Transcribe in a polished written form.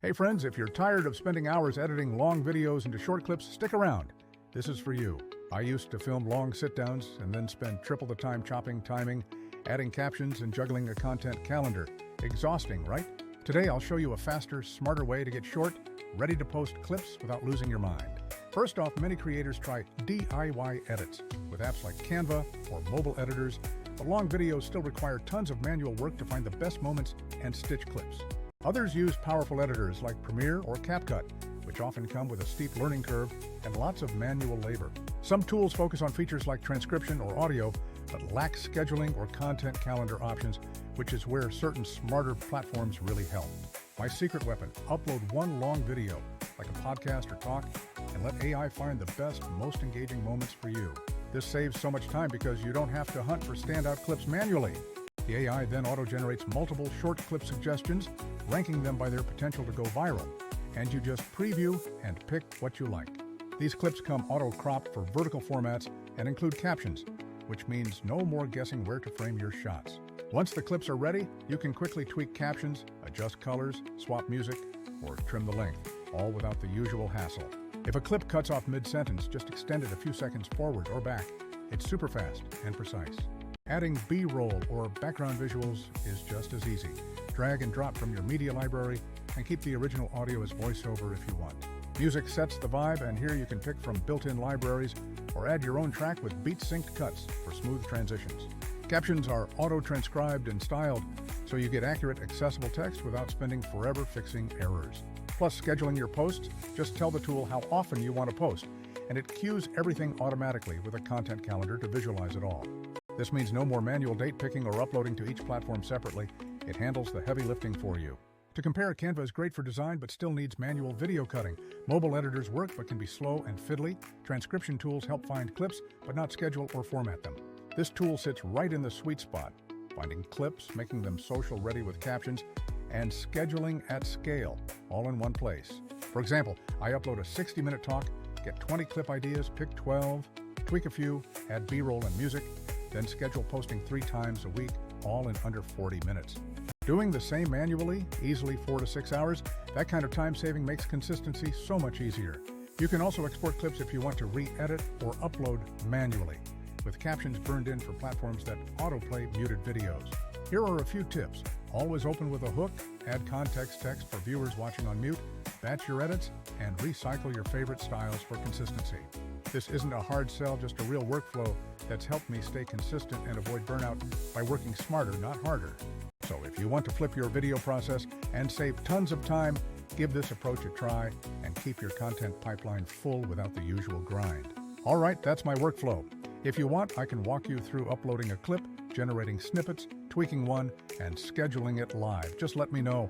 Hey friends, if you're tired of spending hours editing long videos into short clips, stick around. This is for you. I used to film long sit-downs and then spend triple the time chopping, timing, adding captions, and juggling a content calendar. Exhausting, right? Today I'll show you a faster, smarter way to get short, ready-to-post clips without losing your mind. First off, many creators try DIY edits with apps like Canva or mobile editors, but long videos still require tons of manual work to find the best moments and stitch clips. Others use powerful editors like Premiere or CapCut, which often come with a steep learning curve and lots of manual labor. Some tools focus on features like transcription or audio, but lack scheduling or content calendar options, which is where certain smarter platforms really help. My secret weapon: upload one long video, like a podcast or talk, and let AI find the best, most engaging moments for you. This saves so much time because you don't have to hunt for standout clips manually. The AI then auto-generates multiple short clip suggestions, ranking them by their potential to go viral, and you just preview and pick what you like. These clips come auto-cropped for vertical formats and include captions, which means no more guessing where to frame your shots. Once the clips are ready, you can quickly tweak captions, adjust colors, swap music, or trim the length, all without the usual hassle. If a clip cuts off mid-sentence, just extend it a few seconds forward or back. It's super fast and precise. Adding B-roll or background visuals is just as easy. Drag and drop from your media library and keep the original audio as voiceover if you want. Music sets the vibe, and here you can pick from built-in libraries or add your own track with beat-synced cuts for smooth transitions. Captions are auto-transcribed and styled, so you get accurate, accessible text without spending forever fixing errors. Plus, scheduling your posts, just tell the tool how often you want to post, and it cues everything automatically with a content calendar to visualize it all. This means no more manual date picking or uploading to each platform separately. It handles the heavy lifting for you. To compare, Canva is great for design but still needs manual video cutting. Mobile editors work but can be slow and fiddly. Transcription tools help find clips but not schedule or format them. This tool sits right in the sweet spot, finding clips, making them social ready with captions, and scheduling at scale, all in one place. For example, I upload a 60-minute talk, get 20 clip ideas, pick 12, tweak a few, add B-roll and music, then schedule posting 3 times a week, all in under 40 minutes. Doing the same manually, easily 4 to 6 hours, that kind of time saving makes consistency so much easier. You can also export clips if you want to re-edit or upload manually, with captions burned in for platforms that autoplay muted videos. Here are a few tips. Always open with a hook, add context text for viewers watching on mute, batch your edits, and recycle your favorite styles for consistency. This isn't a hard sell, just a real workflow that's helped me stay consistent and avoid burnout by working smarter, not harder. So if you want to flip your video process and save tons of time, give this approach a try and keep your content pipeline full without the usual grind. All right, that's my workflow. If you want, I can walk you through uploading a clip, generating snippets, tweaking one, and scheduling it live. Just let me know.